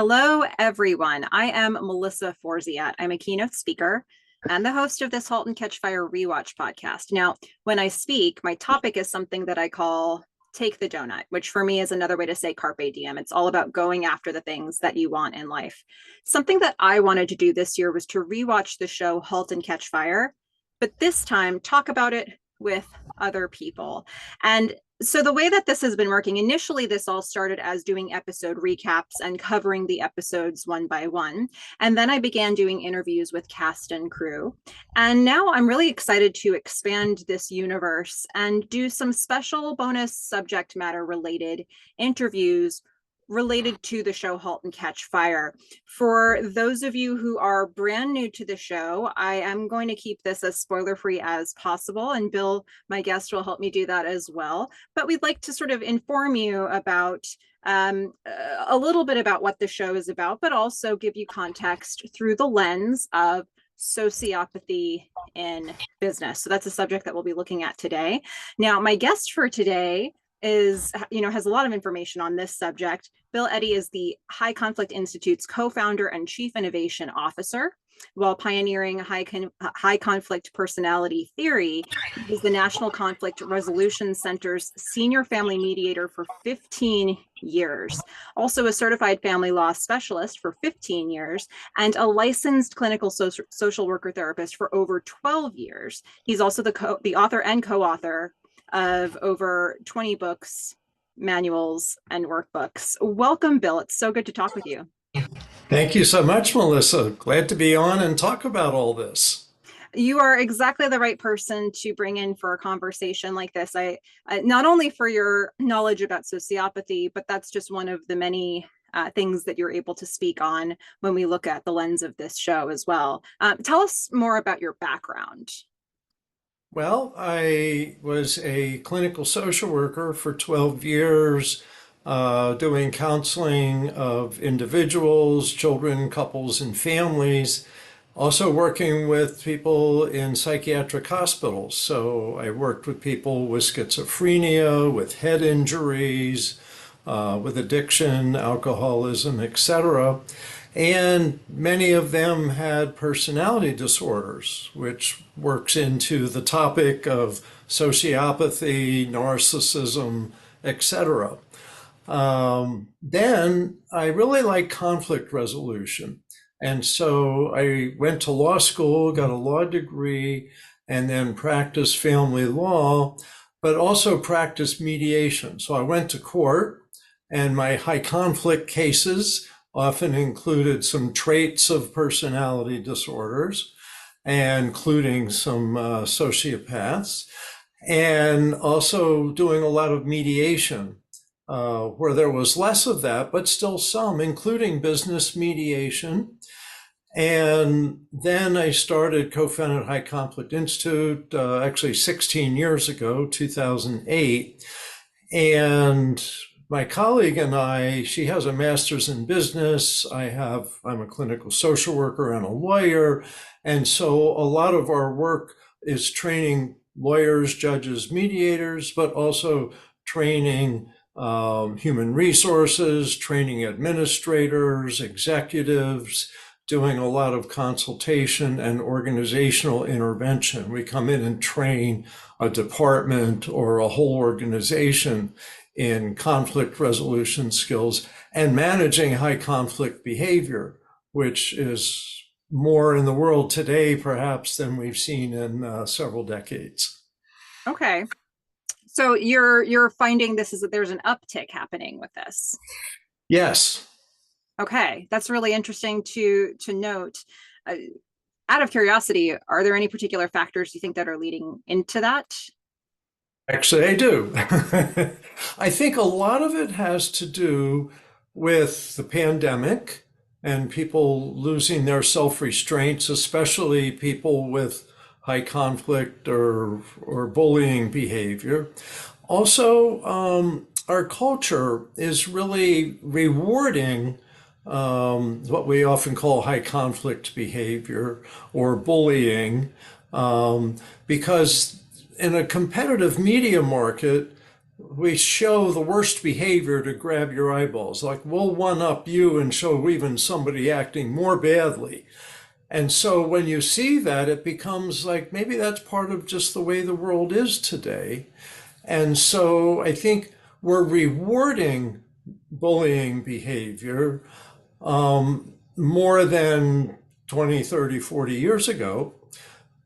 Hello, everyone. I am Melissa Forziat. I'm a keynote speaker and the host of this Halt and Catch Fire rewatch podcast. Now, when I speak, my topic is something that I call Take the Doughnut, which for me is another way to say carpe diem. It's all about going after the things that you want in life. Something that I wanted to do this year was to rewatch the show Halt and Catch Fire, but this time talk about it with other people. And so the way that this has been working, initially this all started as doing episode recaps and covering the episodes one by one. And then I began doing interviews with cast and crew. And now I'm really excited to expand this universe and do some special bonus subject matter related interviews related to the show Halt and Catch Fire. For those of you who are brand new to the show, I am going to keep this as spoiler-free as possible, and Bill, my guest, will help me do that as well. But we'd like to sort of inform you about a little bit about what the show is about, but also give you context through the lens of sociopathy in business. So that's a subject that we'll be looking at today. Now, my guest for today has a lot of information on this subject. Bill Eddy is the High Conflict Institute's co-founder and chief innovation officer. While pioneering high conflict personality theory, he's the National Conflict Resolution Center's senior family mediator for 15 years, also a certified family law specialist for 15 years, and a licensed clinical social worker therapist for over 12 years. He's also the author and co-author of over 20 books, manuals, and workbooks. Welcome, Bill. It's so good to talk with you. Thank you so much, Melissa. Glad to be on and talk about all this. You are exactly the right person to bring in for a conversation like this. I not only for your knowledge about sociopathy, but that's just one of the many things that you're able to speak on when we look at the lens of this show as well. Tell us more about your background. Well, I was a clinical social worker for 12 years, doing counseling of individuals, children, couples, and families, also working with people in psychiatric hospitals. So I worked with people with schizophrenia, with head injuries, with addiction, alcoholism, etc. And many of them had personality disorders, which works into the topic of sociopathy, narcissism, etc. Then I really like conflict resolution. And so I went to law school, got a law degree, and then practiced family law, but also practiced mediation. So I went to court, and my high conflict cases often included some traits of personality disorders, including some sociopaths, and also doing a lot of mediation where there was less of that, but still some, including business mediation. And then I started co-founded High Conflict Institute, actually 16 years ago, 2008. And my colleague and I, she has a master's in business. I'm a clinical social worker and a lawyer. And so a lot of our work is training lawyers, judges, mediators, but also training human resources, training administrators, executives, doing a lot of consultation and organizational intervention. We come in and train a department or a whole organization in conflict resolution skills and managing high conflict behavior, which is more in the world today, perhaps, than we've seen in several decades. Okay. So you're finding there's an uptick happening with this. Yes. Okay, that's really interesting to note. Out of curiosity, are there any particular factors you think that are leading into that? Actually, I do. I think a lot of it has to do with the pandemic and people losing their self-restraints, especially people with high conflict or bullying behavior. Also, our culture is really rewarding what we often call high conflict behavior or bullying, because in a competitive media market, we show the worst behavior to grab your eyeballs. Like we'll one up you and show even somebody acting more badly. And so when you see that, it becomes like maybe that's part of just the way the world is today. And so I think we're rewarding bullying behavior more than 20, 30, 40 years ago.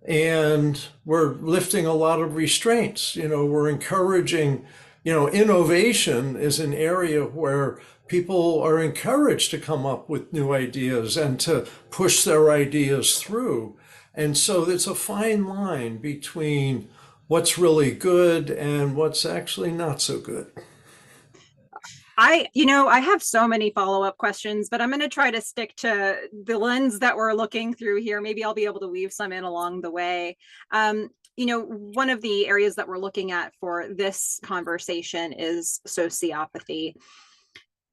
And we're lifting a lot of restraints. We're encouraging, innovation is an area where people are encouraged to come up with new ideas and to push their ideas through. And so it's a fine line between what's really good and what's actually not so good. I have so many follow-up questions, but I'm going to try to stick to the lens that we're looking through here. Maybe I'll be able to weave some in along the way. One of the areas that we're looking at for this conversation is sociopathy.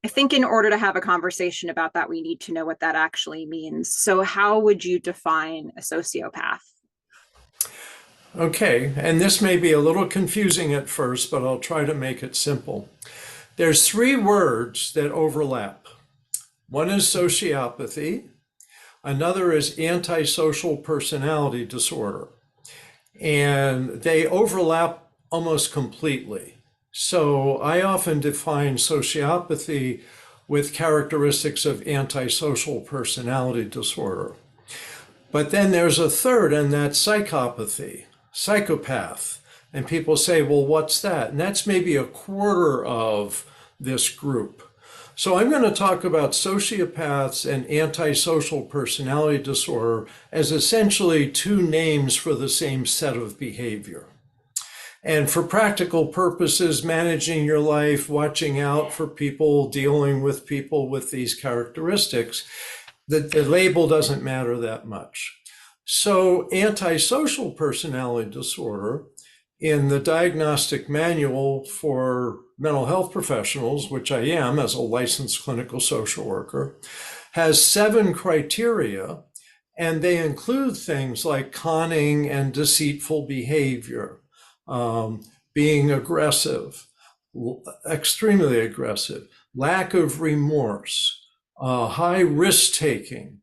I think in order to have a conversation about that, we need to know what that actually means. So how would you define a sociopath? Okay, and this may be a little confusing at first, but I'll try to make it simple. There's three words that overlap. One is sociopathy, another is antisocial personality disorder, and they overlap almost completely. So I often define sociopathy with characteristics of antisocial personality disorder. But then there's a third, and that's psychopathy, psychopath. And people say, well, what's that? And that's maybe a quarter of this group. So I'm going to talk about sociopaths and antisocial personality disorder as essentially two names for the same set of behavior. And for practical purposes, managing your life, watching out for people, dealing with people with these characteristics, the label doesn't matter that much. So antisocial personality disorder, in the diagnostic manual for mental health professionals, which I am as a licensed clinical social worker, has 7 criteria, and they include things like conning and deceitful behavior, being aggressive, extremely aggressive, lack of remorse, high risk-taking,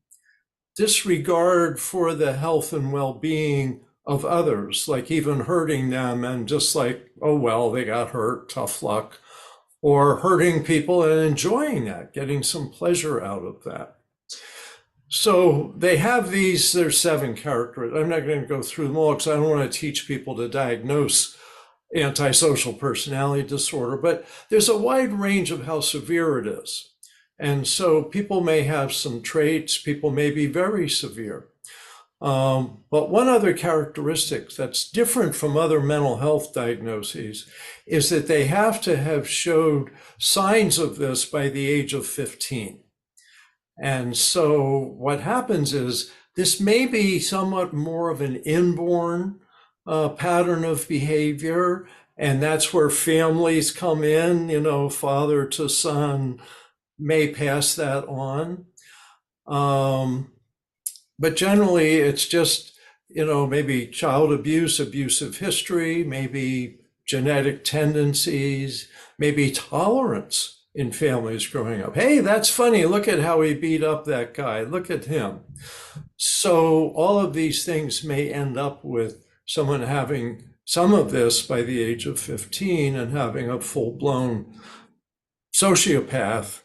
disregard for the health and well-being of others, like even hurting them and just like, oh, well, they got hurt, tough luck, or hurting people and enjoying that, getting some pleasure out of that. So they have there's 7 characteristics. I'm not going to go through them all because I don't want to teach people to diagnose antisocial personality disorder, but there's a wide range of how severe it is. And so people may have some traits, people may be very severe. But one other characteristic that's different from other mental health diagnoses is that they have to have showed signs of this by the age of 15. And so what happens is this may be somewhat more of an inborn pattern of behavior, and that's where families come in, father to son may pass that on. But generally, it's just, maybe child abuse, abusive history, maybe genetic tendencies, maybe tolerance in families growing up. Hey, that's funny. Look at how he beat up that guy. Look at him. So all of these things may end up with someone having some of this by the age of 15 and having a full-blown sociopath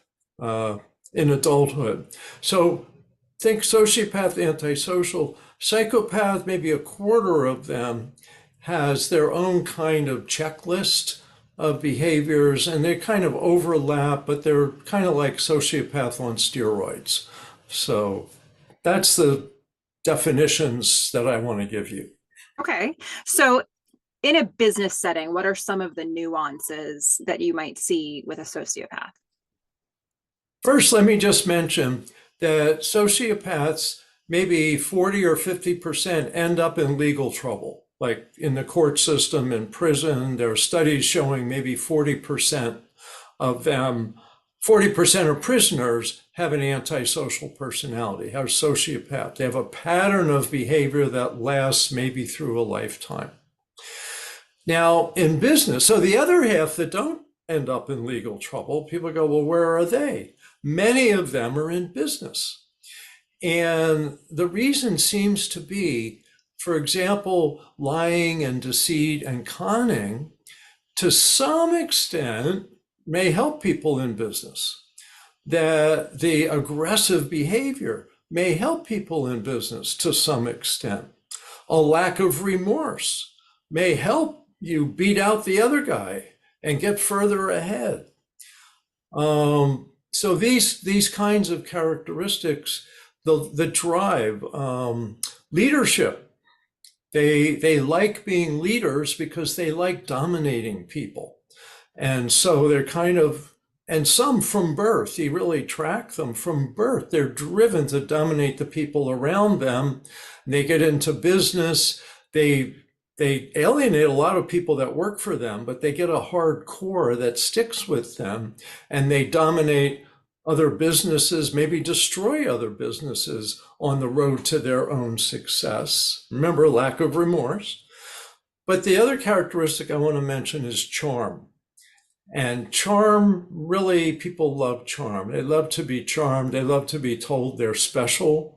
in adulthood. So think sociopath, antisocial. Psychopath, maybe a quarter of them has their own kind of checklist of behaviors, and they kind of overlap, but they're kind of like sociopath on steroids. So that's the definitions that I want to give you. Okay. So in a business setting, what are some of the nuances that you might see with a sociopath? First, let me just mention that sociopaths, maybe 40 or 50% end up in legal trouble, like in the court system, in prison. There are studies showing maybe 40% of them, 40% of prisoners have an antisocial personality, have sociopath. They have a pattern of behavior that lasts maybe through a lifetime. Now, in business, so the other half that don't end up in legal trouble, people go, well, where are they? Many of them are in business. And the reason seems to be, for example, lying and deceit and conning to some extent may help people in business. That the aggressive behavior may help people in business to some extent. A lack of remorse may help you beat out the other guy and get further ahead. So these kinds of characteristics, the drive, leadership, they like being leaders because they like dominating people. And so they're kind of, and some from birth, you really track them from birth. They're driven to dominate the people around them. They get into business. They alienate a lot of people that work for them, but they get a hard core that sticks with them, and they dominate other businesses, maybe destroy other businesses on the road to their own success. Remember, lack of remorse. But the other characteristic I want to mention is charm. And charm, really, people love charm. They love to be charmed. They love to be told they're special.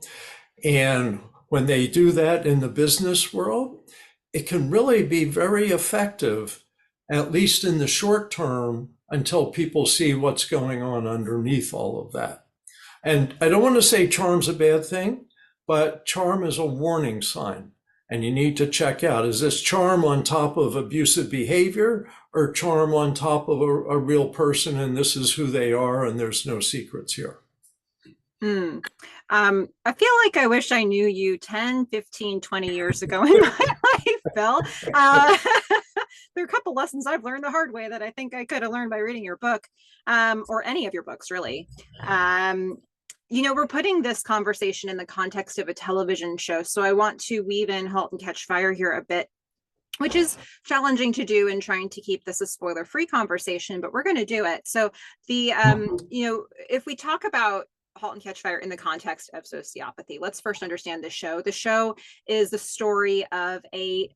And when they do that in the business world, it can really be very effective, at least in the short term, until people see what's going on underneath all of that. And I don't want to say charm's a bad thing, but charm is a warning sign. And you need to check out, is this charm on top of abusive behavior or charm on top of a real person, and this is who they are and there's no secrets here? I feel like I wish I knew you 10, 15, 20 years ago in my life, Bill. There are a couple lessons I've learned the hard way that I think I could have learned by reading your book, or any of your books, really. We're putting this conversation in the context of a television show, so I want to weave in Halt and Catch Fire here a bit, which is challenging to do in trying to keep this a spoiler-free conversation, but we're going to do it. So if we talk about Halt and Catch Fire in the context of sociopathy, let's first understand the show. The show is the story of a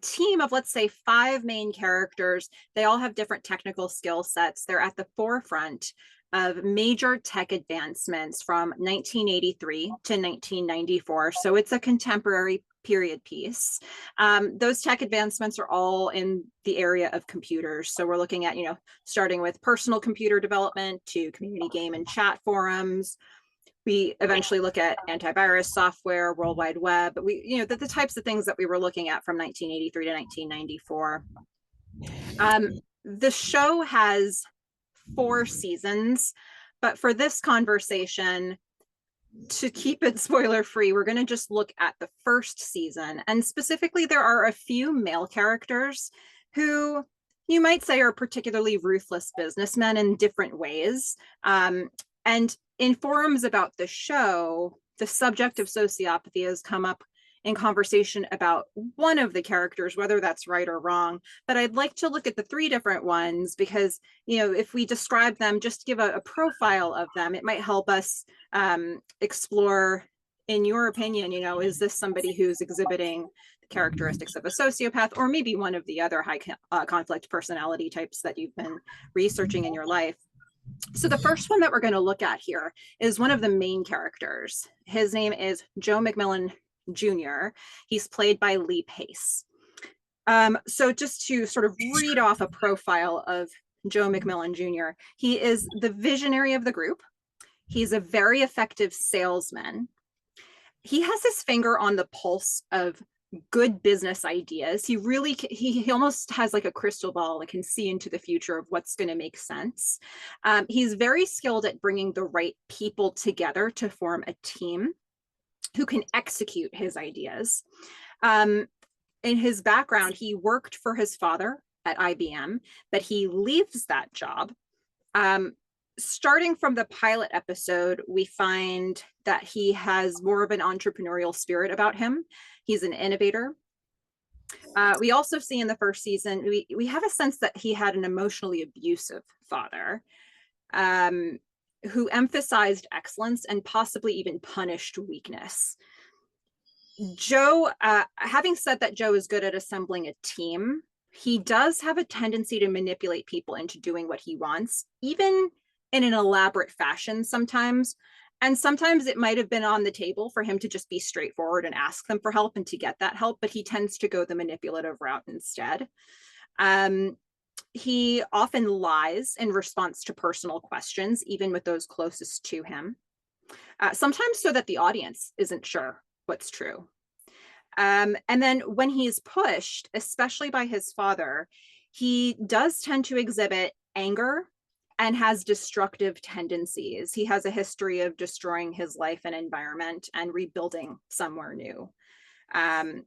team of, let's say, 5 main characters. They all have different technical skill sets. They're at the forefront of major tech advancements from 1983 to 1994. So it's a contemporary period piece. Those tech advancements are all in the area of computers. So we're looking at, starting with personal computer development to community game and chat forums. We eventually look at antivirus software, World Wide Web. The types of things that we were looking at from 1983 to 1994. The show has 4 seasons, but for this conversation, to keep it spoiler free, we're going to just look at the first season. And specifically, there are a few male characters who you might say are particularly ruthless businessmen in different ways. And in forums about the show, the subject of sociopathy has come up in conversation about one of the characters, whether that's right or wrong. But I'd like to look at the 3 different ones because, if we describe them, just give a profile of them, it might help us explore, in your opinion, is this somebody who's exhibiting the characteristics of a sociopath, or maybe one of the other high conflict personality types that you've been researching in your life. So the first one that we're going to look at here is one of the main characters. His name is Joe McMillan Jr. He's played by Lee Pace. So just to sort of read off a profile of Joe McMillan Jr., he is the visionary of the group. He's a very effective salesman. He has his finger on the pulse of good business ideas. He almost has like a crystal ball that can see into the future of what's going to make sense. He's very skilled at bringing the right people together to form a team who can execute his ideas. In his background, he worked for his father at IBM, but he leaves that job. Starting from the pilot episode, we find that he has more of an entrepreneurial spirit about him. He's an innovator. We also see in the first season, we have a sense that he had an emotionally abusive father who emphasized excellence and possibly even punished weakness. Joe, having said that Joe is good at assembling a team, He does have a tendency to manipulate people into doing what he wants, even in an elaborate fashion sometimes. And sometimes it might have been on the table for him to just be straightforward and ask them for help and to get that help, but he tends to go the manipulative route instead. Um, he often lies in response to personal questions, even with those closest to him, sometimes so that the audience isn't sure what's true. And then when he's pushed, especially by his father, he does tend to exhibit anger and has destructive tendencies. He has a history of destroying his life and environment and rebuilding somewhere new. Um,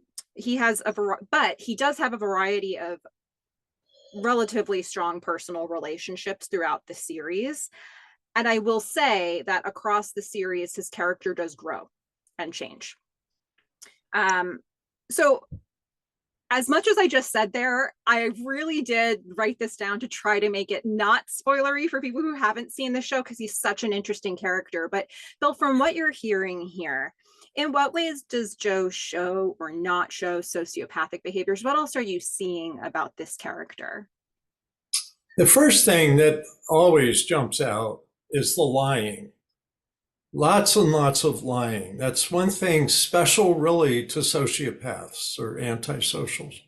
but he does have a variety of relatively strong personal relationships throughout the series. And I will say that across the series, his character does grow and change. So as much as I just said there, I really did write this down to try to make it not spoilery for people who haven't seen the show, because he's such an interesting character. But Bill, from what you're hearing here, in what ways does Joe show or not show sociopathic behaviors? What else are you seeing about this character? The first thing that always jumps out is the lying. Lots and lots of lying. That's one thing special really to sociopaths or antisocials.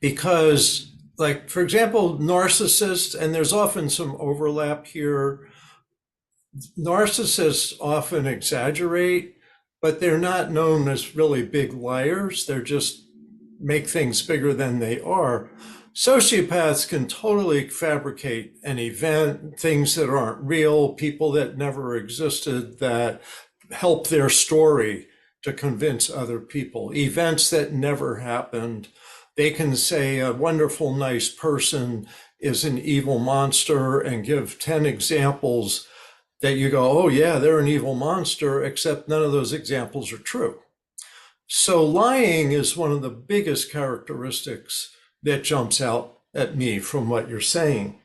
Because, like, for example, narcissists, and there's often some overlap here, narcissists often exaggerate, but they're not known as really big liars. They're just make things bigger than they are. Sociopaths can totally fabricate an event, things that aren't real, people that never existed that help their story to convince other people, events that never happened. They can say a wonderful, nice person is an evil monster and give 10 examples that you go, oh yeah, they're an evil monster, except none of those examples are true. So lying is one of the biggest characteristics that jumps out at me from what you're saying.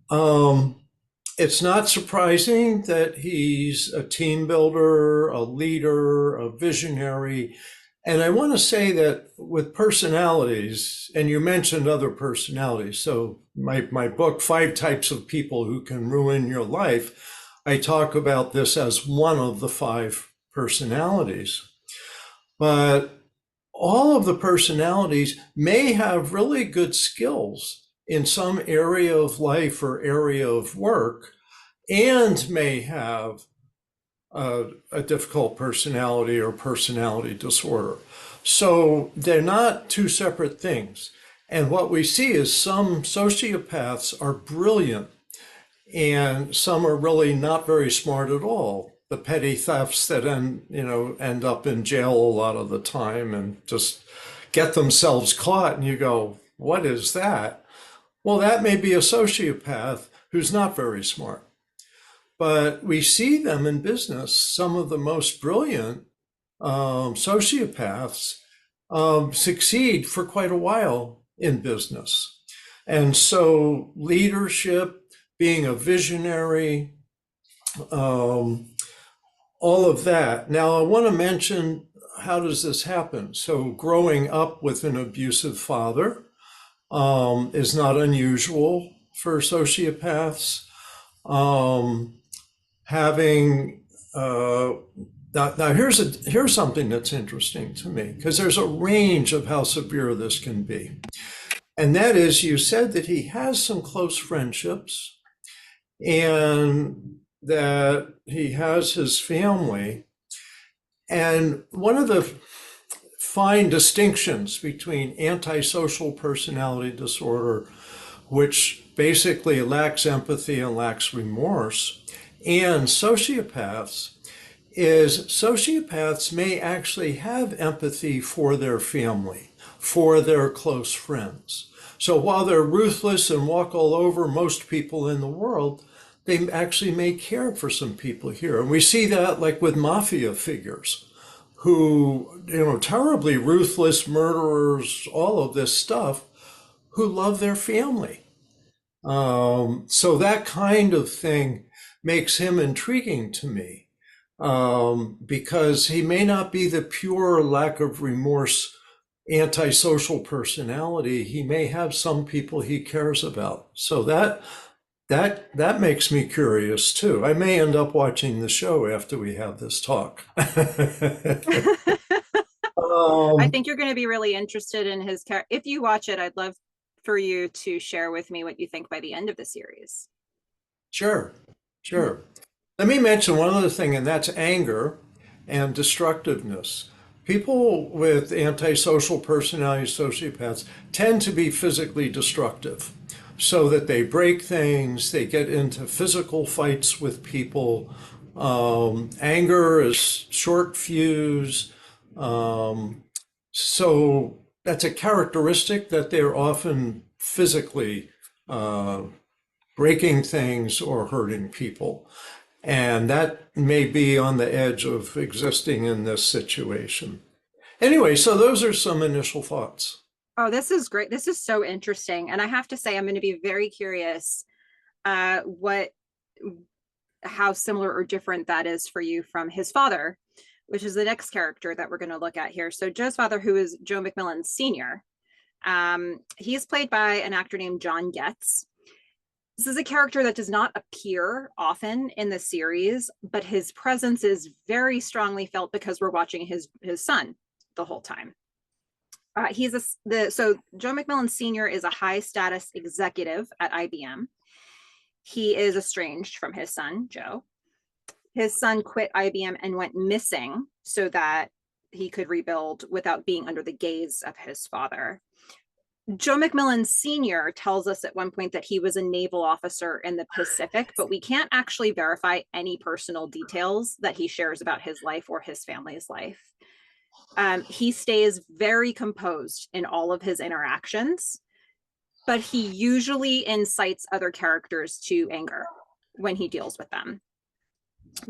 It's not surprising that he's a team builder, a leader, a visionary. And I want to say that with personalities, and you mentioned other personalities. So my book, 5 Types of People Who Can Ruin Your Life, I talk about this as one of the 5 personalities. But all of the personalities may have really good skills in some area of life or area of work, and may have a difficult personality or personality disorder. So they're not 2 separate things. And what we see is some sociopaths are brilliant and some are really not very smart at all. The petty thefts that end up in jail a lot of the time and just get themselves caught, and you go, what is that? Well, that may be a sociopath who's not very smart. But we see them in business. Some of the most brilliant sociopaths succeed for quite a while in business. And so leadership, being a visionary, all of that. Now, I want to mention, how does this happen? So growing up with an abusive father is not unusual for sociopaths. Now here's something that's interesting to me, because there's a range of how severe this can be. And that is, you said that he has some close friendships and that he has his family. And one of the fine distinctions between antisocial personality disorder, which basically lacks empathy and lacks remorse, and sociopaths, is sociopaths may actually have empathy for their family, for their close friends. So while they're ruthless and walk all over most people in the world, they actually may care for some people here. And we see that like with mafia figures who, terribly ruthless murderers, all of this stuff, who love their family. So that kind of thing makes him intriguing to me, because he may not be the pure lack of remorse antisocial personality, he may have some people he cares about. So that makes me curious too. I may end up watching the show after we have this talk. I um, think you're going to be really interested in his character. If you watch it, I'd love for you to share with me what you think by the end of the series. sure, sure. Let me mention one other thing, and that's anger and destructiveness. People with antisocial personality sociopaths tend to be physically destructive, so that they break things, they get into physical fights with people. Anger is short fuse. Um, so that's a characteristic that they're often physically uh, breaking things or hurting people. And that may be on the edge of existing in this situation. Anyway, so those are some initial thoughts. Oh, this is great. This is so interesting. And I have to say, I'm going to be very curious what how similar or different that is for you from his father, which is the next character that we're going to look at here. So Joe's father, who is Joe McMillan Sr., he's played by an actor named John Getz. This is a character that does not appear often in the series, but his presence is very strongly felt because we're watching his son the whole time. So Joe McMillan Sr. is a high status executive at IBM. He is estranged from his son, Joe. His son quit IBM and went missing so that he could rebuild without being under the gaze of his father. Joe McMillan Sr. tells us at one point that he was a naval officer in the Pacific, but we can't actually verify any personal details that he shares about his life or his family's life. He stays very composed in all of his interactions, but he usually incites other characters to anger when he deals with them.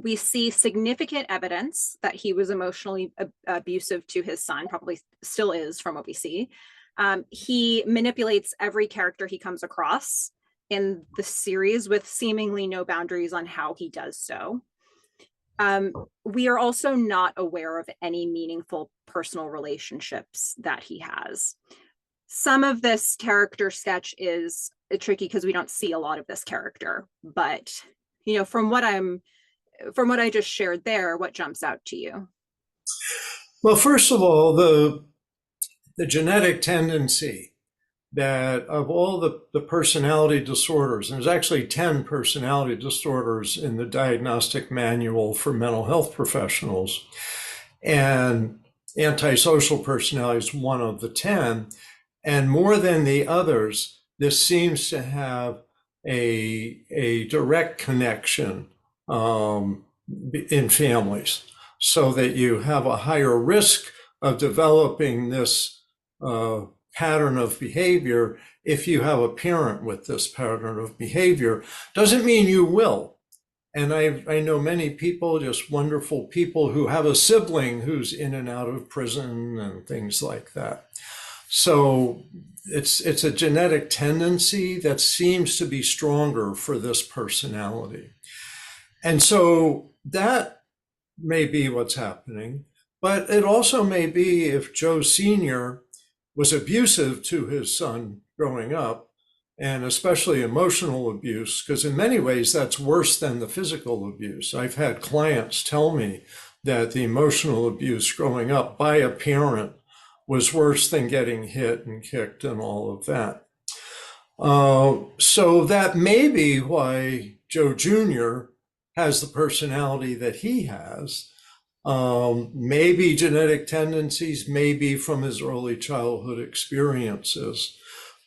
We see significant evidence that he was emotionally abusive to his son, probably still is from what we see. He manipulates every character he comes across in the series with seemingly no boundaries on how he does so. We are also not aware of any meaningful personal relationships that he has. Some of this character sketch is tricky because we don't see a lot of this character, but from what I just shared there, what jumps out to you? Well, first of all, the genetic tendency that of all the personality disorders, and there's actually 10 personality disorders in the diagnostic manual for mental health professionals, and antisocial personality is one of the 10. And more than the others, this seems to have a direct connection in families, so that you have a higher risk of developing this pattern of behavior if you have a parent with this pattern of behavior. Doesn't mean you will. And I know many people, just wonderful people, who have a sibling who's in and out of prison and things like that. So it's a genetic tendency that seems to be stronger for this personality. And so that may be what's happening. But it also may be if Joe Sr. was abusive to his son growing up, and especially emotional abuse, because in many ways that's worse than the physical abuse. I've had clients tell me that the emotional abuse growing up by a parent was worse than getting hit and kicked and all of that. So that may be why Joe Jr. has the personality that he has. Maybe genetic tendencies, maybe from his early childhood experiences,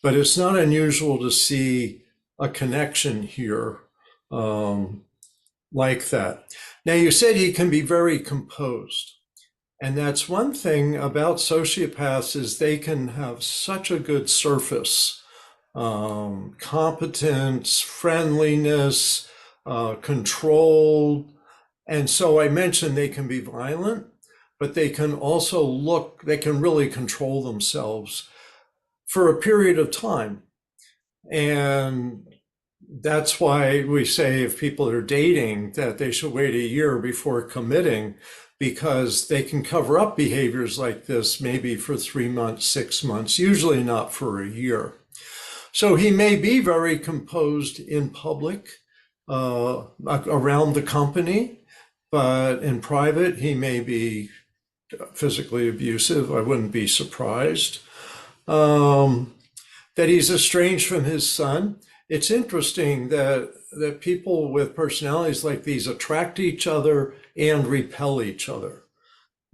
but it's not unusual to see a connection here like that. Now, you said he can be very composed. And that's one thing about sociopaths, is they can have such a good surface, competence, friendliness, control. And so I mentioned they can be violent, but they can also they can really control themselves for a period of time. And that's why we say if people are dating that they should wait a year before committing, because they can cover up behaviors like this maybe for 3 months, 6 months, usually not for a year. So he may be very composed in public, around the company, but in private, he may be physically abusive. I wouldn't be surprised. That he's estranged from his son. It's interesting that people with personalities like these attract each other and repel each other.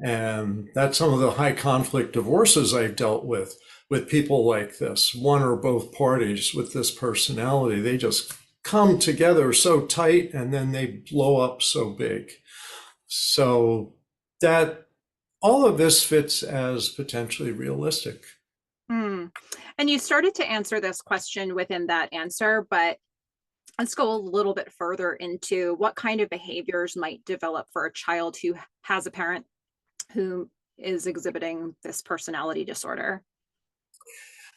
And that's some of the high conflict divorces I've dealt with people like this, one or both parties with this personality. They just come together so tight and then they blow up so big. So that all of this fits as potentially realistic. Hmm. And you started to answer this question within that answer, but let's go a little bit further into what kind of behaviors might develop for a child who has a parent who is exhibiting this personality disorder.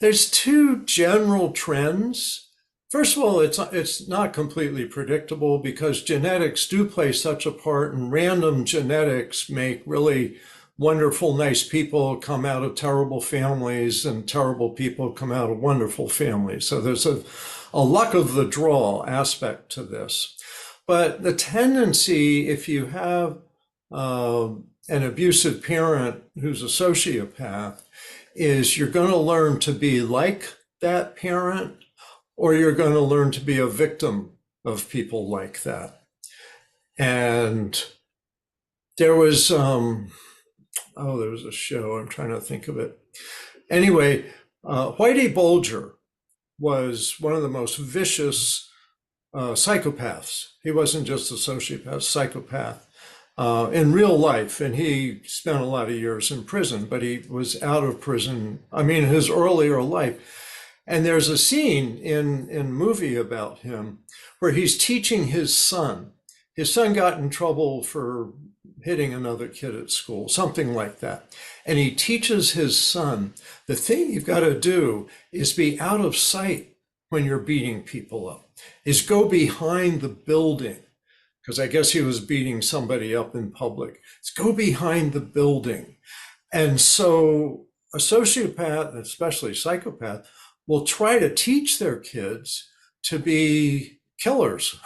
There's two general trends. First of all, it's not completely predictable because genetics do play such a part, and random genetics make really wonderful, nice people come out of terrible families, and terrible people come out of wonderful families. So there's a luck of the draw aspect to this. But the tendency, if you have an abusive parent who's a sociopath, is you're going to learn to be like that parent, or you're going to learn to be a victim of people like that. And there was, there was a show, I'm trying to think of it. Anyway, Whitey Bulger was one of the most vicious psychopaths. He wasn't just a sociopath, psychopath. In real life, and he spent a lot of years in prison, but he was out of prison, his earlier life. And there's a scene in a movie about him where he's teaching his son. His son got in trouble for hitting another kid at school, something like that. And he teaches his son, the thing you've got to do is be out of sight when you're beating people up, is go behind the building. Because I guess he was beating somebody up in public. It's go behind the building. And so a sociopath, especially psychopath, will try to teach their kids to be killers,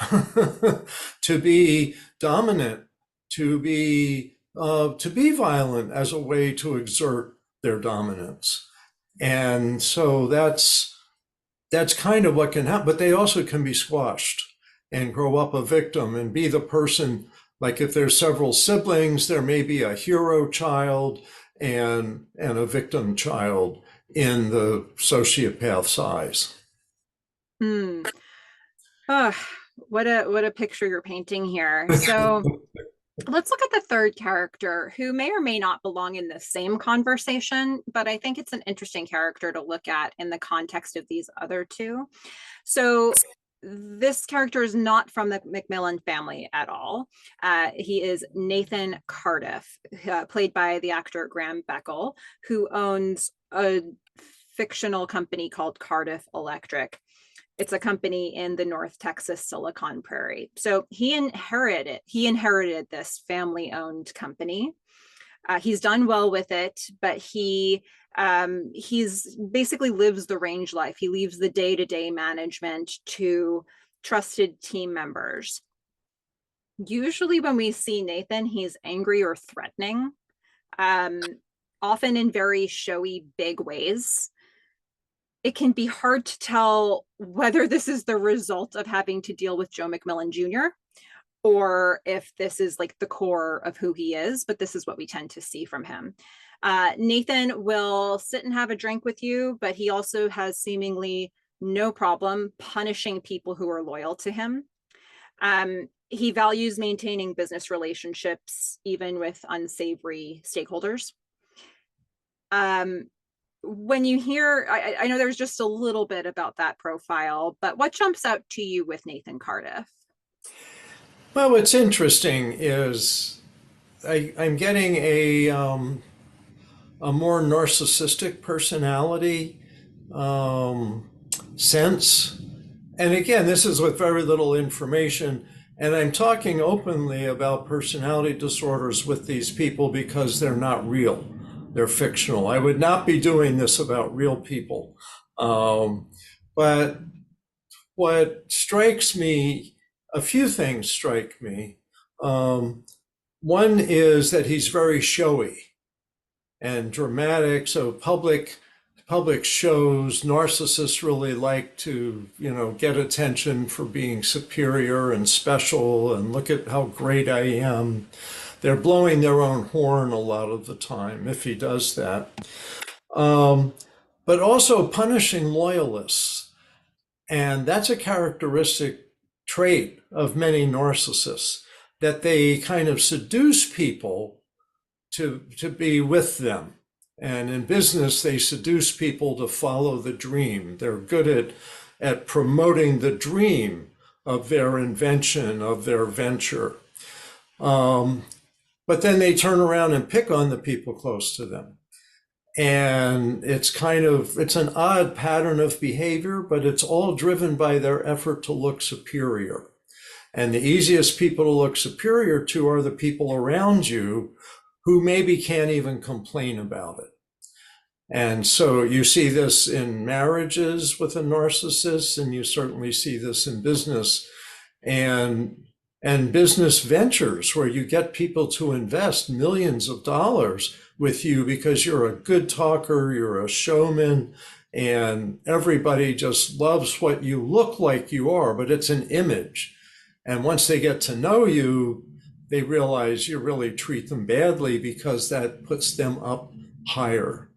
to be dominant, to be violent as a way to exert their dominance. And so that's kind of what can happen. But they also can be squashed and grow up a victim and be the person, like if there's several siblings, there may be a hero child and a victim child in the sociopath's eyes. Oh, what a picture you're painting here. So let's look at the third character who may or may not belong in the same conversation, but I think it's an interesting character to look at in the context of these other two. So this character is not from the McMillan family at all. He is Nathan Cardiff, played by the actor Graham Beckel, who owns a fictional company called Cardiff Electric. It's a company in the North Texas Silicon Prairie. So he inherited this family-owned company. He's done well with it, but he's basically lives the range life. He leaves the day-to-day management to trusted team members. Usually when we see Nathan, he's angry or threatening, often in very showy, big ways. It can be hard to tell whether this is the result of having to deal with Joe McMillan Jr. or if this is like the core of who he is, but this is what we tend to see from him. Nathan will sit and have a drink with you, but he also has seemingly no problem punishing people who are loyal to him. He values maintaining business relationships, even with unsavory stakeholders. When you hear, I know there's just a little bit about that profile, but what jumps out to you with Nathan Cardiff? Well, what's interesting is I'm getting a more narcissistic personality sense. And again, this is with very little information. And I'm talking openly about personality disorders with these people because they're not real. They're fictional. I would not be doing this about real people. But what strikes me, a few things strike me. One is that he's very showy and dramatic. So public shows, narcissists really like to, get attention for being superior and special and look at how great I am. They're blowing their own horn a lot of the time if he does that. But also punishing loyalists. And that's a characteristic trait of many narcissists, that they kind of seduce people to be with them. And in business, they seduce people to follow the dream. They're good at promoting the dream of their invention, of their venture. But then they turn around and pick on the people close to them. And it's an odd pattern of behavior, but it's all driven by their effort to look superior. And the easiest people to look superior to are the people around you who maybe can't even complain about it. And so you see this in marriages with a narcissist, and you certainly see this in business and business ventures where you get people to invest millions of dollars with you because you're a good talker, you're a showman, and everybody just loves what you look like you are, but it's an image. And once they get to know you, they realize you really treat them badly because that puts them up higher.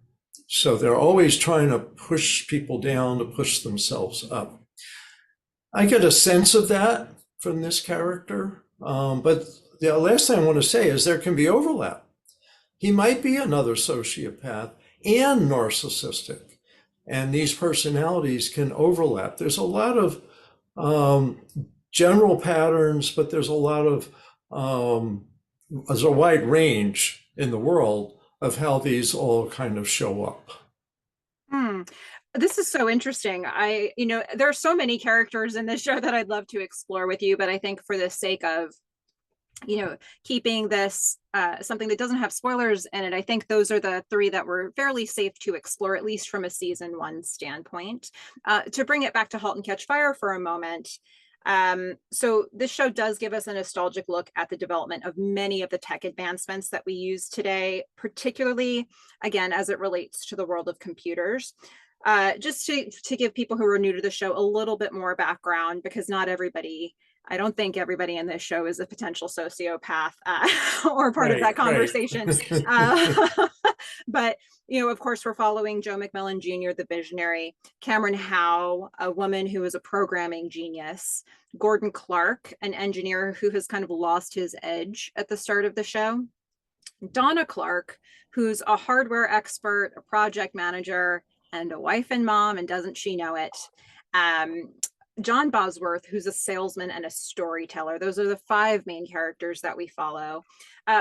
So they're always trying to push people down to push themselves up. I get a sense of that from this character. But the last thing I want to say is there can be overlap. He might be another sociopath and narcissistic, and these personalities can overlap. There's a lot of general patterns, but there's a wide range in the world of how these all kind of show up. This is so interesting. There are so many characters in this show that I'd love to explore with you, but I think for the sake of, keeping this something that doesn't have spoilers in it, I think those are the three that were fairly safe to explore, at least from a season 1 standpoint. To bring it back to Halt and Catch Fire for a moment. So this show does give us a nostalgic look at the development of many of the tech advancements that we use today, particularly, again, as it relates to the world of computers. Just to give people who are new to the show a little bit more background, because I don't think everybody in this show is a potential sociopath or part of that conversation. Right. But, of course, we're following Joe McMillan Jr., the visionary, Cameron Howe, a woman who is a programming genius, Gordon Clark, an engineer who has kind of lost his edge at the start of the show, Donna Clark, who's a hardware expert, a project manager, and a wife and mom, and doesn't she know it? John Bosworth, who's a salesman and a storyteller. Those are the 5 main characters that we follow.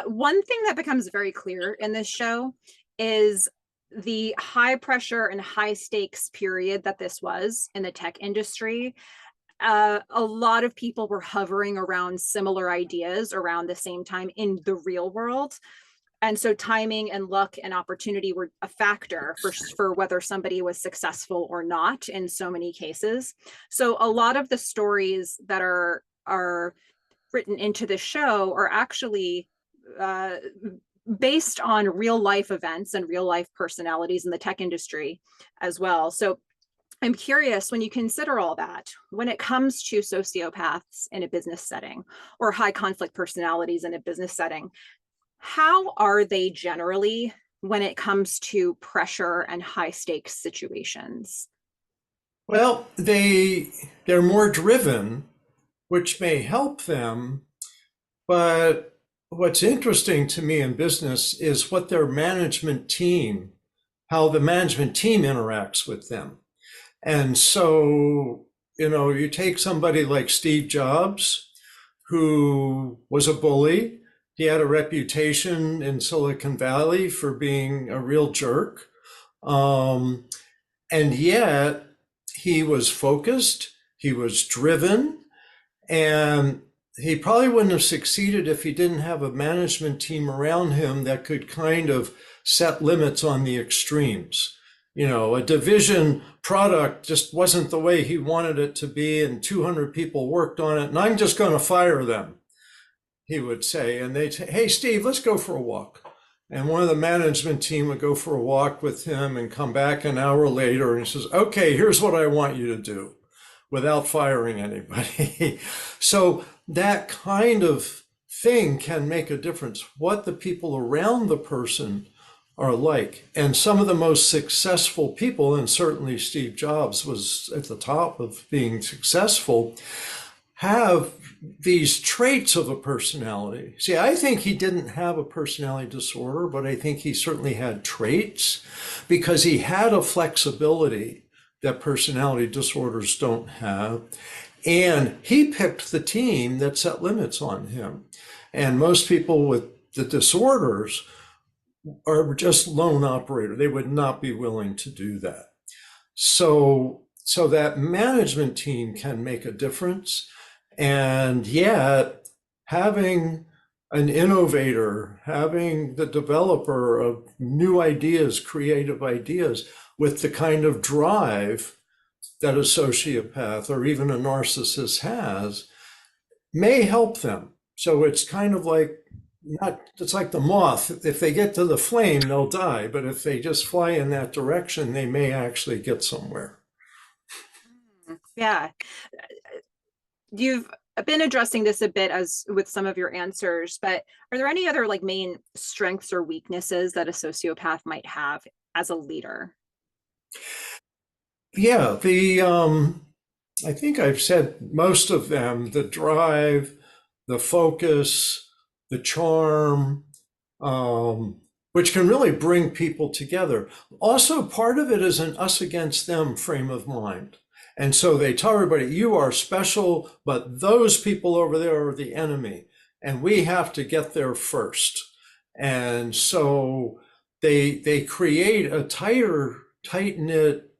One thing that becomes very clear in this show is the high pressure and high stakes period that this was in the tech industry. A lot of people were hovering around similar ideas around the same time in the real world. And so timing and luck and opportunity were a factor for whether somebody was successful or not in so many cases. So a lot of the stories that are written into the show are actually based on real life events and real life personalities in the tech industry as well. So I'm curious, when you consider all that, when it comes to sociopaths in a business setting or high conflict personalities in a business setting, how are they generally when it comes to pressure and high stakes situations? Well, they're more driven, which may help them. But what's interesting to me in business is how the management team interacts with them. And so, you take somebody like Steve Jobs, who was a bully. He had a reputation in Silicon Valley for being a real jerk. And yet he was focused, he was driven, and he probably wouldn't have succeeded if he didn't have a management team around him that could kind of set limits on the extremes. You know, a division product just wasn't the way he wanted it to be, and 200 people worked on it, and I'm just going to fire them, he would say. And they'd say, hey, Steve, let's go for a walk. And one of the management team would go for a walk with him and come back an hour later, and he says, okay, here's what I want you to do, without firing anybody. So that kind of thing can make a difference, what the people around the person are like. And some of the most successful people, and certainly Steve Jobs was at the top of being successful, have these traits of a personality. See, I think he didn't have a personality disorder, but I think he certainly had traits because he had a flexibility that personality disorders don't have. And he picked the team that set limits on him. And most people with the disorders are just lone operator. They would not be willing to do that. So that management team can make a difference. And yet, having an innovator, having the developer of new ideas, creative ideas, with the kind of drive that a sociopath or even a narcissist has, may help them. So it's kind of like, it's like the moth. If they get to the flame, they'll die. But if they just fly in that direction, they may actually get somewhere. Yeah. You've been addressing this a bit as with some of your answers, but are there any other like main strengths or weaknesses that a sociopath might have as a leader? Yeah, I think I've said most of them: the drive, the focus, the charm, which can really bring people together. Also, part of it is an us against them frame of mind. And so they tell everybody, you are special, but those people over there are the enemy, and we have to get there first. And so they create a tighter, tight-knit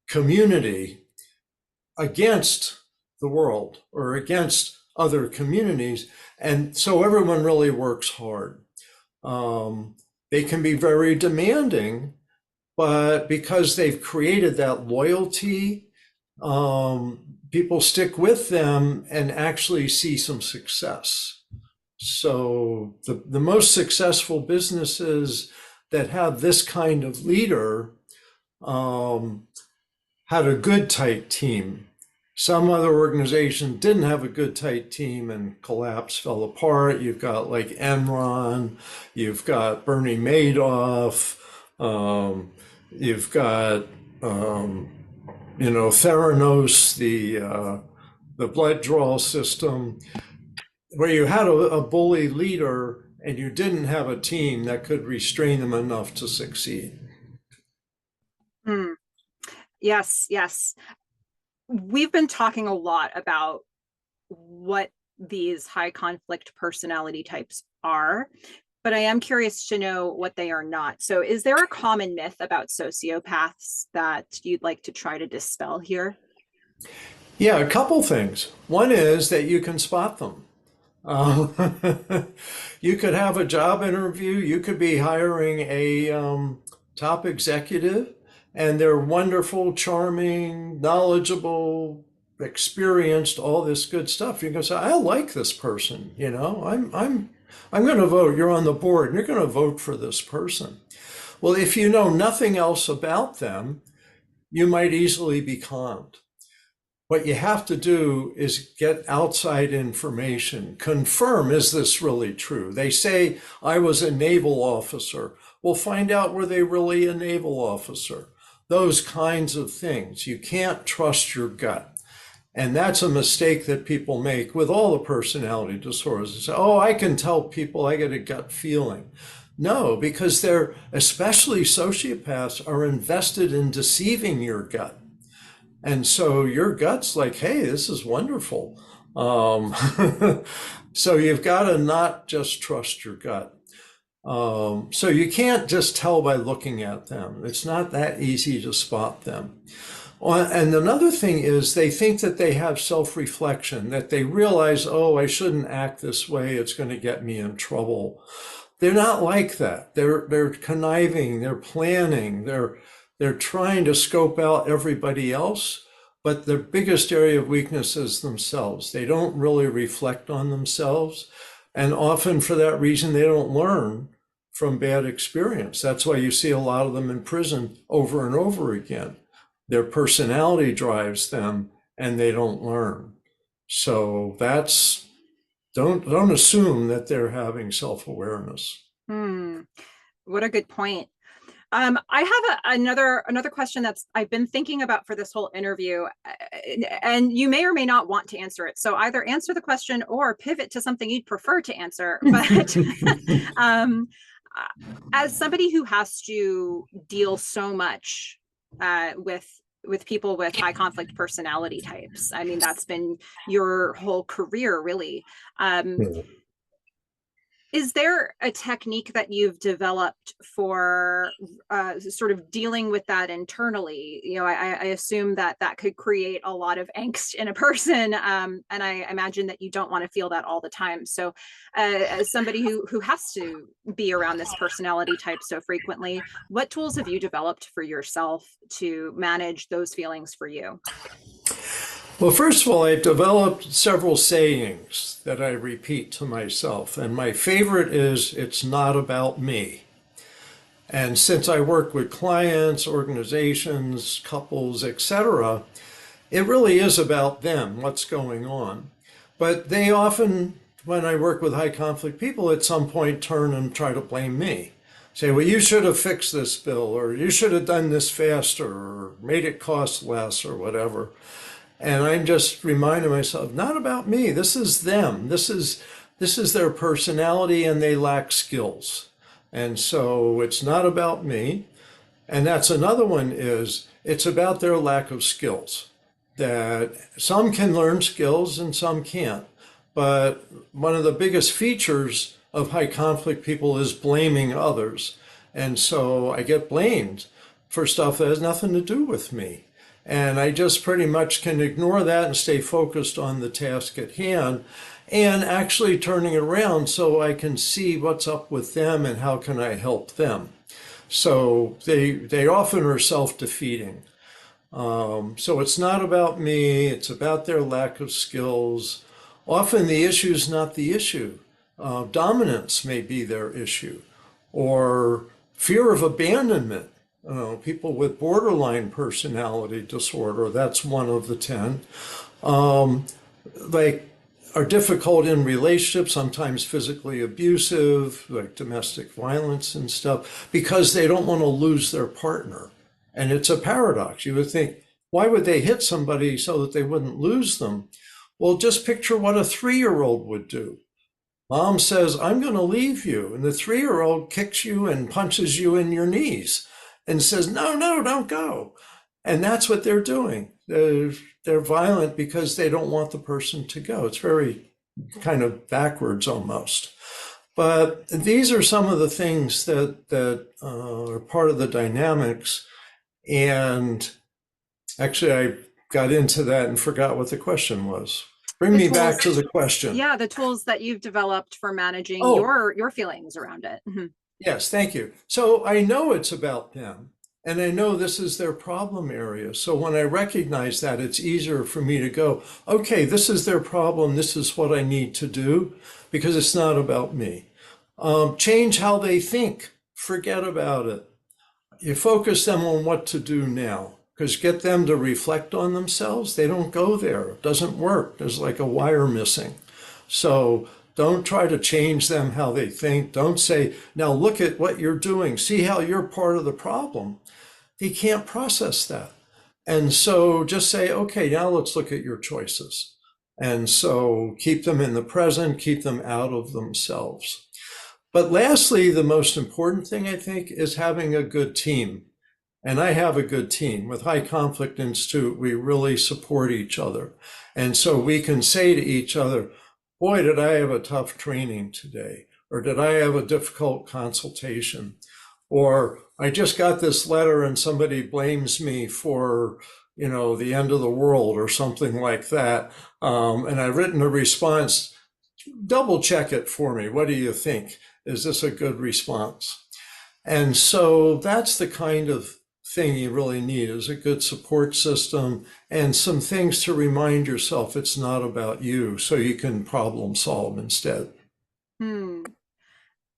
community against the world or against other communities. And so everyone really works hard. They can be very demanding, but because they've created that loyalty, people stick with them and actually see some success. So the most successful businesses that have this kind of leader had a good, tight team. Some other organizations didn't have a good, tight team and collapsed, fell apart. You've got like Enron, you've got Bernie Madoff, you've got, Theranos, the blood draw system, where you had a bully leader and you didn't have a team that could restrain them enough to succeed. Yes, yes. We've been talking a lot about what these high conflict personality types are, but I am curious to know what they are not. So is there a common myth about sociopaths that you'd like to try to dispel here? Yeah, a couple things. One is that you can spot them. Uh, you could have a job interview, you could be hiring a top executive, and they're wonderful, charming, knowledgeable, experienced, all this good stuff. You can say, I like this person, I'm going to vote. You're on the board and you're going to vote for this person. Well, if you know nothing else about them, you might easily be conned. What you have to do is get outside information, confirm, is this really true? They say, I was a naval officer. Well, find out, were they really a naval officer? Those kinds of things. You can't trust your gut. And that's a mistake that people make with all the personality disorders. They say, oh, I can tell people, I get a gut feeling. No, because they're, especially sociopaths, are invested in deceiving your gut. And so your gut's like, hey, this is wonderful. So you've got to not just trust your gut. So you can't just tell by looking at them. It's not that easy to spot them. And another thing is they think that they have self-reflection, that they realize, oh, I shouldn't act this way. It's going to get me in trouble. They're not like that. They're conniving, they're planning, they're trying to scope out everybody else, but their biggest area of weakness is themselves. They don't really reflect on themselves, and often for that reason they don't learn from bad experience. That's why you see a lot of them in prison over and over again. Their personality drives them and they don't learn. So that's don't assume that they're having self-awareness. What a good point. I have another question that's I've been thinking about for this whole interview, and you may or may not want to answer it. So either answer the question or pivot to something you'd prefer to answer. But as somebody who has to deal so much with people with high conflict personality types, I mean, that's been your whole career, really. Is there a technique that you've developed for sort of dealing with that internally? You know, I assume that that could create a lot of angst in a person, and I imagine that you don't want to feel that all the time. So, as somebody who has to be around this personality type so frequently, what tools have you developed for yourself to manage those feelings for you? Well, first of all, I've developed several sayings that I repeat to myself, and my favorite is, it's not about me. And since I work with clients, organizations, couples, etc., it really is about them, what's going on. But they often, when I work with high conflict people, at some point turn and try to blame me. Say, well, you should have fixed this bill, or you should have done this faster, or made it cost less, or whatever. And I'm just reminding myself, not about me. This is them. This is their personality, and they lack skills. And so it's not about me. And that's another one is it's about their lack of skills. That some can learn skills and some can't. But one of the biggest features of high conflict people is blaming others. And so I get blamed for stuff that has nothing to do with me. And I just pretty much can ignore that and stay focused on the task at hand and actually turning it around so I can see what's up with them and how can I help them. So they often are self-defeating. So it's not about me, it's about their lack of skills. Often the issue is not the issue. Dominance may be their issue, or fear of abandonment. People with borderline personality disorder, that's one of the 10, like are difficult in relationships, sometimes physically abusive, like domestic violence and stuff, because they don't want to lose their partner. And it's a paradox. You would think, why would they hit somebody so that they wouldn't lose them? Well, just picture what a 3-year-old would do. Mom says, I'm going to leave you. And the 3-year-old kicks you and punches you in your knees and says, no, don't go. And that's what they're doing. They're violent because they don't want the person to go. It's very kind of backwards almost. But these are some of the things that are part of the dynamics. And actually, I got into that and forgot what the question was. Bring me back to the question. Yeah, the tools that you've developed for managing your feelings around it. Mm-hmm. Yes, thank you. So I know it's about them, and I know this is their problem area. So when I recognize that, it's easier for me to go, okay, this is their problem. This is what I need to do, because it's not about me. Change how they think. Forget about it. You focus them on what to do now, because get them to reflect on themselves. They don't go there. It doesn't work. There's like a wire missing. So don't try to change them how they think. Don't say, now look at what you're doing. See how you're part of the problem. He can't process that. And so just say, okay, now let's look at your choices. And so keep them in the present, keep them out of themselves. But lastly, the most important thing, I think, is having a good team. And I have a good team. With High Conflict Institute, we really support each other. And so we can say to each other, boy, did I have a tough training today, or did I have a difficult consultation, or I just got this letter and somebody blames me for the end of the world or something like that. And I've written a response. Double check it for me. What do you think? Is this a good response? And so that's the kind of thing you really need, is a good support system and some things to remind yourself it's not about you, so you can problem solve instead. Hmm.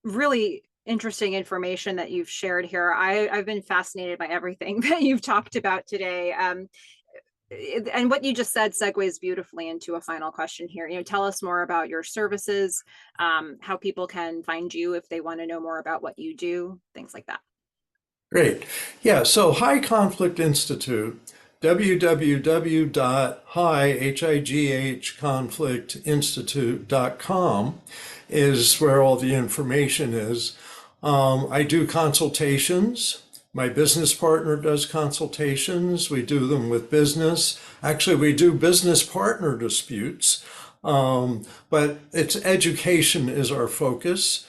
Really interesting information that you've shared here. I've been fascinated by everything that you've talked about today. And what you just said segues beautifully into a final question here. Tell us more about your services, how people can find you if they want to know more about what you do, things like that. Great. Yeah, so High Conflict Institute, www.highconflictinstitute.com is where all the information is. I do consultations. My business partner does consultations. We do them with business. Actually, we do business partner disputes, but it's education is our focus.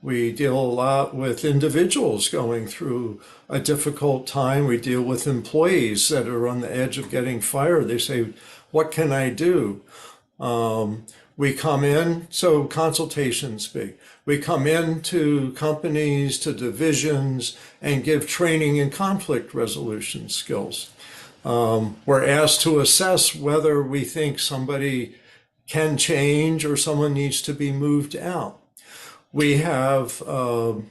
We deal a lot with individuals going through a difficult time. We deal with employees that are on the edge of getting fired. They say, what can I do? We come in, so consultations big. We come into companies, to divisions, and give training in conflict resolution skills. We're asked to assess whether we think somebody can change or someone needs to be moved out. We have a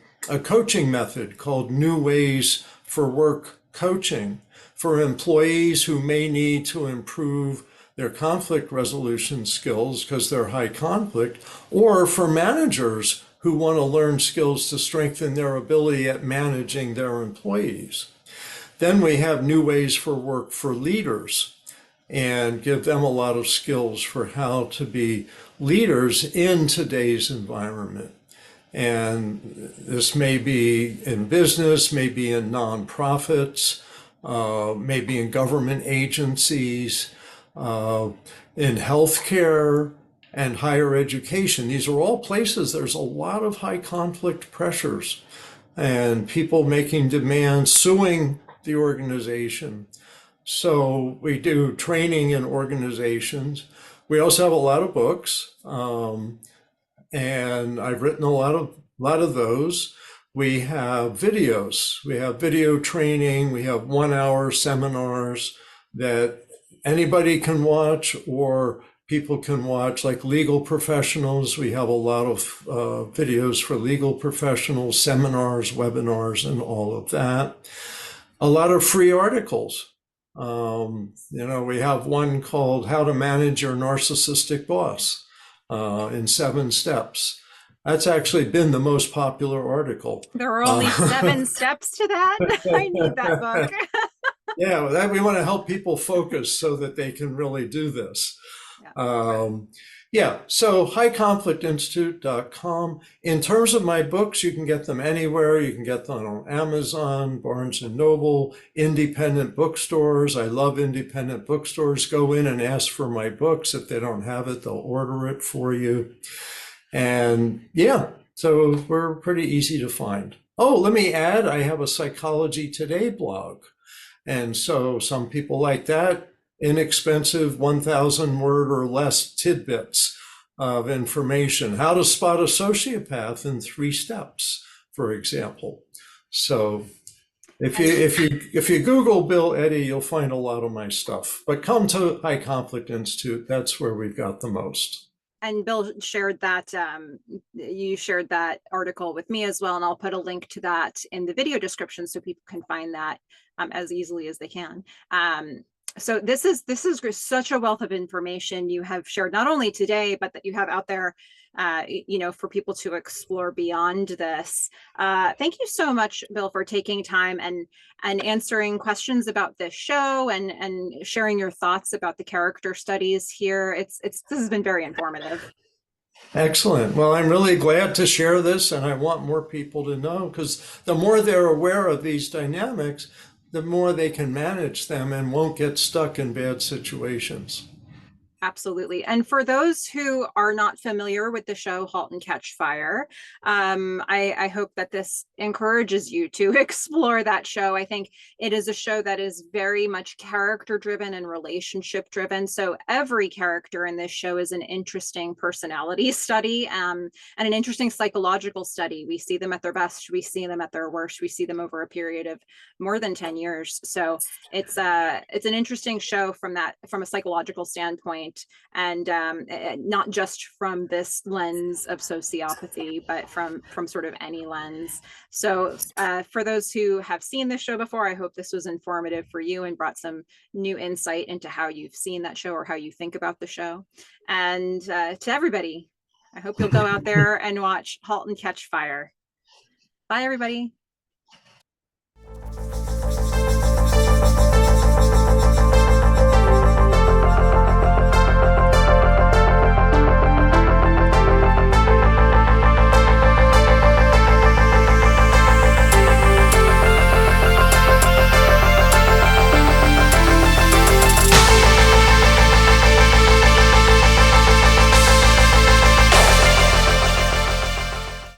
coaching method called New Ways for Work Coaching for employees who may need to improve their conflict resolution skills because they're high conflict, or for managers who want to learn skills to strengthen their ability at managing their employees. Then we have New Ways for Work for leaders and give them a lot of skills for how to be leaders in today's environment. And this may be in business, maybe in nonprofits, maybe in government agencies, in healthcare and higher education. These are all places there's a lot of high conflict pressures and people making demands, suing the organization. So we do training in organizations. We also have a lot of books. And I've written a lot of those. We have videos. We have video training. We have 1-hour seminars that anybody can watch or people can watch, like legal professionals. We have a lot of videos for legal professionals, seminars, webinars, and all of that. A lot of free articles. We have one called How to Manage Your Narcissistic Boss. In 7 steps. That's actually been the most popular article. There are only 7 steps to that. I need that book. Yeah, we want to help people focus so that they can really do this. So highconflictinstitute.com. In terms of my books, you can get them anywhere. You can get them on Amazon, Barnes and Noble, independent bookstores. I love independent bookstores. Go in and ask for my books. If they don't have it, they'll order it for you. And so we're pretty easy to find. Oh, let me add, I have a Psychology Today blog. And so some people like that. Inexpensive 1,000 word or less tidbits of information. How to spot a sociopath in 3 steps, for example. So if you Google Bill Eddy, you'll find a lot of my stuff. But come to High Conflict Institute. That's where we've got the most. And Bill shared that, you shared that article with me as well, and I'll put a link to that in the video description so people can find that as easily as they can. So this is such a wealth of information you have shared, not only today, but that you have out there, for people to explore beyond this. Thank you so much, Bill, for taking time and answering questions about this show and sharing your thoughts about the character studies here. This has been very informative. Excellent. Well, I'm really glad to share this, and I want more people to know, because the more they're aware of these dynamics, the more they can manage them and won't get stuck in bad situations. Absolutely. And for those who are not familiar with the show Halt and Catch Fire, I hope that this encourages you to explore that show. I think it is a show that is very much character driven and relationship driven. So every character in this show is an interesting personality study, and an interesting psychological study. We see them at their best, we see them at their worst, we see them over a period of more than 10 years. So it's an interesting show from a psychological standpoint, and not just from this lens of sociopathy, but from sort of any lens. So for those who have seen this show before, I hope this was informative for you and brought some new insight into how you've seen that show or how you think about the show. And to everybody, I hope you'll go out there and watch Halt and Catch Fire. Bye, everybody.